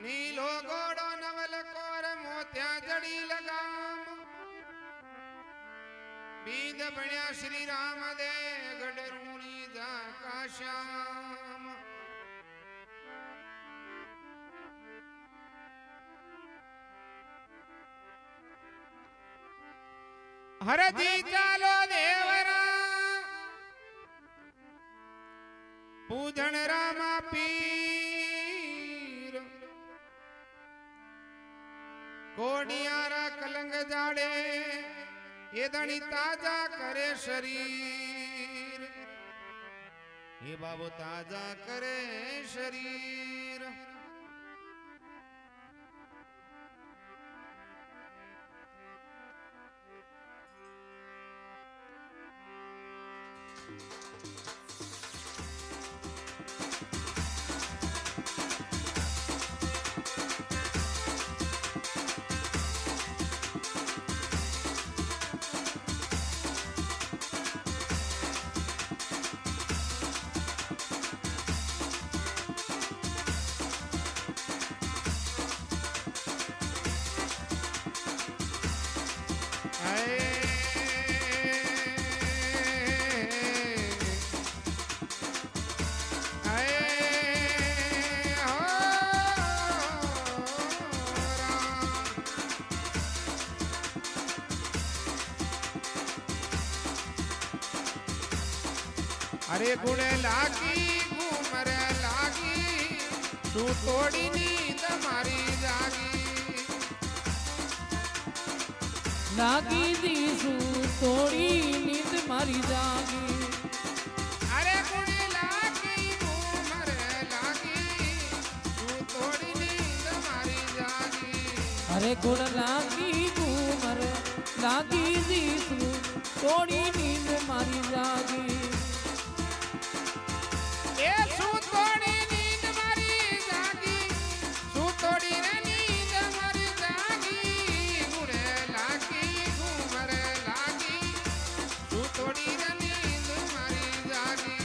નીલો ગોળો નવલ કોર મોત્યા જડી લગામ બીજ ભણ્યા શ્રી રામ દે ગડરૂણી જા કાશ્યામ હરજી ચાલો દેવરા પૂજન રામા પીર કોડિયારા કલંગ જાડે એ દણી તાજા કરે શરીર એ બાબો તાજા કરે શરીર અરે ગુણે લાગી ઘુમર લાગી તું તોડી નીંદ મારી જાગી લાગી દીશું તોડી નીંદ મારી જાગી અરે ગુણે લાગી ઘુમર લાગી તું તોડી નીંદ મારી જાગી અરે ગુણ લાગી ઘુમર લાગી દીશું તોડી નીંદ મારી જાગી એ શું તોડી નીંદ મારી જાગી શું તોડી રે નીંદ મારી જાગી ગુણે લાગી ઘુમર લાગી શું તોડી રે નીંદ મારી જાગી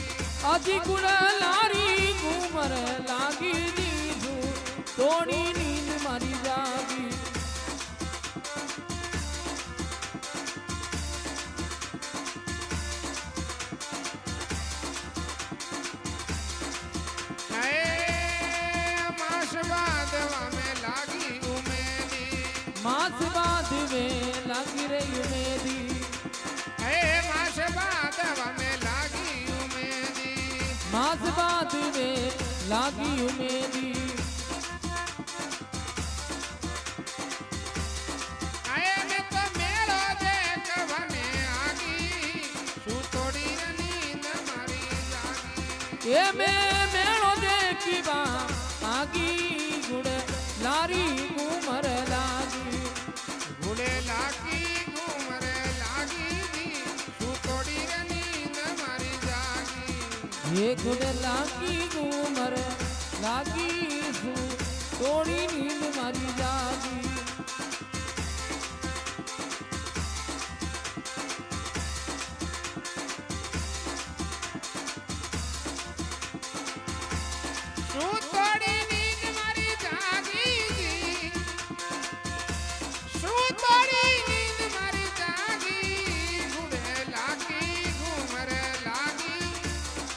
આજી ગુણ લારી ઘુમર લાગી દીધું તોડી નીંદ મારી જાગી मास बांधवे लागी रही उमेदी हे मास बांधवा में लागी उमेदी मास बांधवे लागी उमेदी आए में तो मेलो देखवा में आगी शू तोड़ी नींद मारी जागी ये में मेलो देखी बा आगी गुड़ लारी घूमर लागी गुड़े लागी घूमर लागी शू तोड़ी नींद मारी जागी ये गुड़ लागी घूमर लागी शू तोड़ी नींद मारी जागी शू तोड़ी नींद मारी जागी शू तोड़ी नींद मारी जागी गुड़े लागी घूमर लागी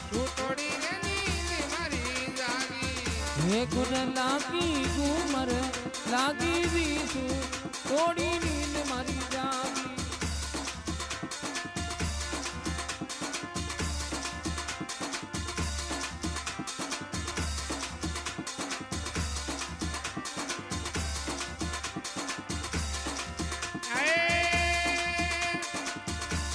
शू तोड़ी नींद मारी जागी ये गुण लागी घूमर लागी वीसू तोड़ी नींद मारी जागी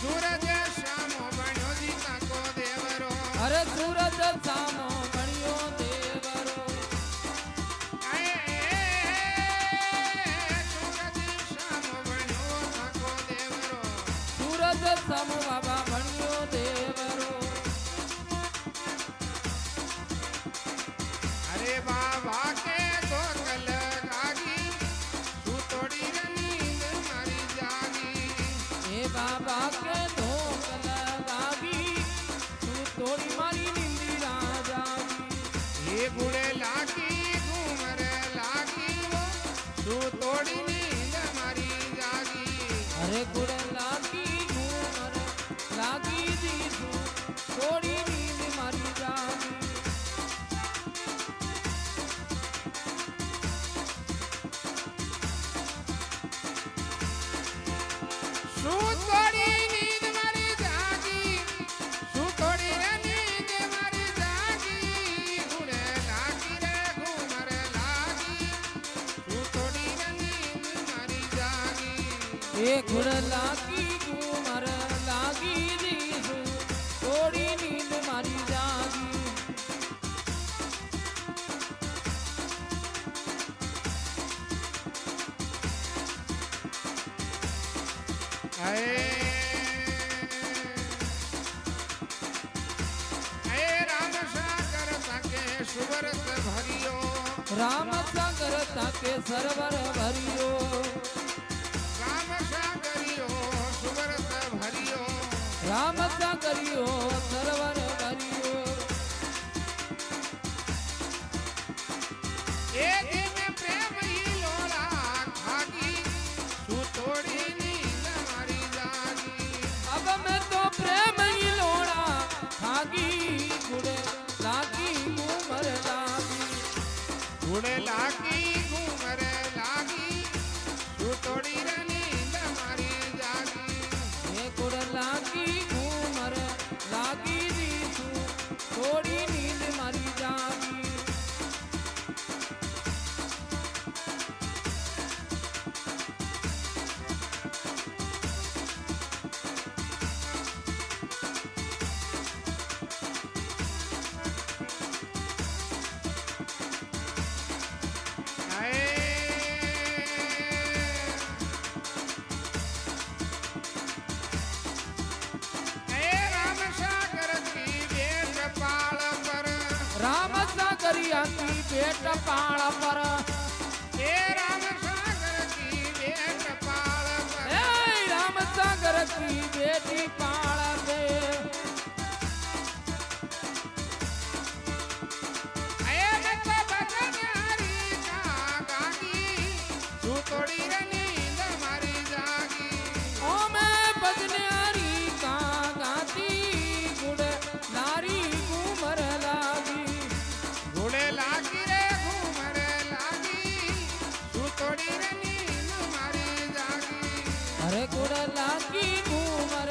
सूरज शामो बण्यो जी काको देवरो अरे सूरज सामो बणियो देवरो सूरज शामो बण्यो काको देवरो सूरज सामो बाबा बणियो देवरो अरे बाबा के तो कल गागी तू तोड़ी नींद मारी जागी ए बाबा के धोक लगागी तू तोड़ी मारी निंदी राज એ ગુણ લાગી ઘુમર લાગી દીધું થોડી નીંદ મારી જાગી રામ સાગર તાકે સુવરત ભર્યો રામ સાગર તાકે સરોવર ભર્યો રામ સાગરિયો સુવરત ભર્યો રામ સાગરિયો સરોવર ભર્યો એ દિને પ્રેમ ઈ લોલા ખાગી શું તોડી નીંદ મારી જાગી अब मैं तो प्रेम ही लोड़ा खागी गुड़े लागी घूमर लागी ઘોડે લાગી ઘુમરે લાગી શું તોડી રે નીંદ મારી જાગી ये गुड़ लागी घूमर लागी दीसू थोड़ी नींद मारी जागी રામ સાગર કી બેટ પાળ પર राम सागरिया की बेट पाड़ पर એ રામ સાગર કી બેટ પાળ પર ए राम सागर की बेटी पाड़ पे એ નતો ભજન હરી કા ગાગી શું તોડી રે નીંદ મારી જાગી ओ मैं बजनारी का गाती गुड़ नारी घूमर लागी ઘોડે લાગી રે ઘુમરે લાગી શું તોડી રે નીંદ મારી જાગી અરે ગુડ લાગી ઘૂમર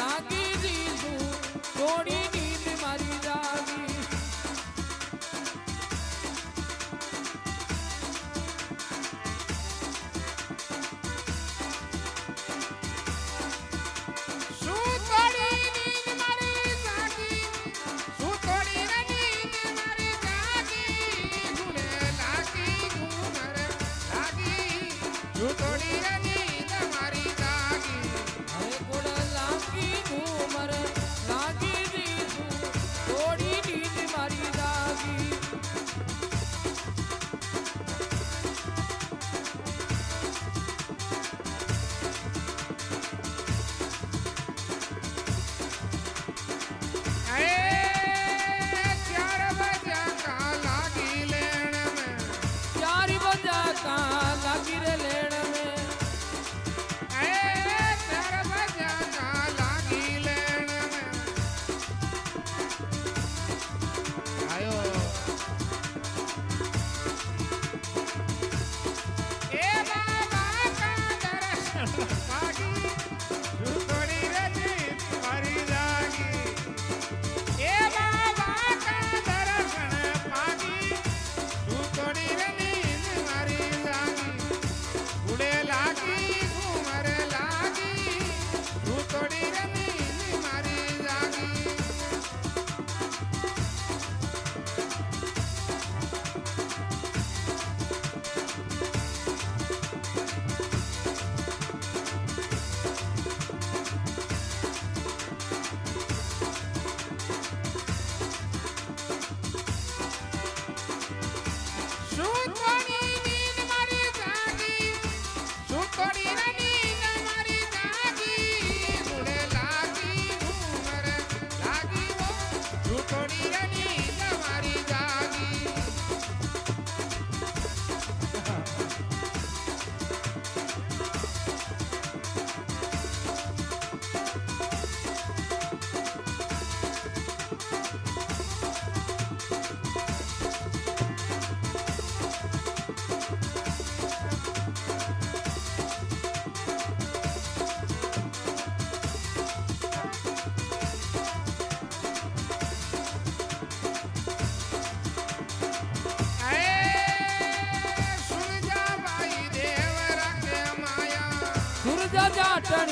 લાગી દીધું થોડી નીંદ મારી જાગી શું તોડી નીંદ મારી જાગી શું તોડી રે નીંદ મારી જાગી ઘોડે લાગી ઘુમરે લાગી શું તોડી રે નીંદ મારી જાગી અરે ગુડ લાગી ઘૂમર લાગી દીધું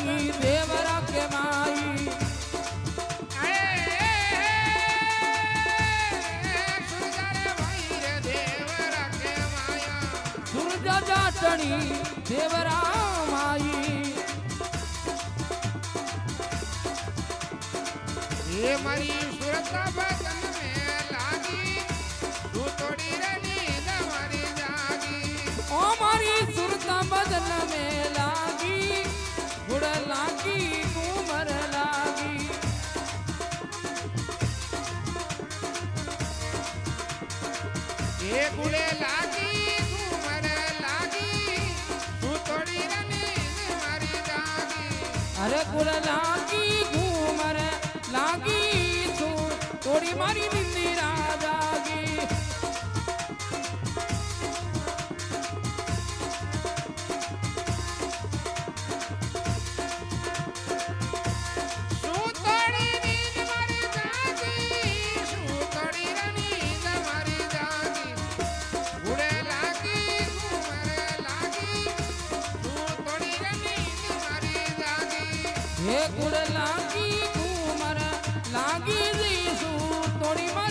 જાટણી દેવરા કે માઈ સૂરજ જાટણી દેવરા માઈ એ મારી સુરત ભજન મે લાગી તું તોડી રે નીંદ મારી જાગી ઓ મારી સુરતા બદન મે લાગી ગુડ લાગી કુમર લાગી એ ગુડે લાગી ઘુમર લાગી તું તોડી રે નીંદ મારી જાગી અરે ગુડ લાગી ઘુમર લાગી તું થોડી મારી નિંદિરા જાગી શું તોડી નીંદ મારી જાગી શું તોડી રે નીંદ મારી જાગી ગુડે લાગી ઘુમર લાગી તું તોડી રે નીંદ મારી જાગી હે ગુડ લાગી કુમર લાગી દીસું થોડી મારી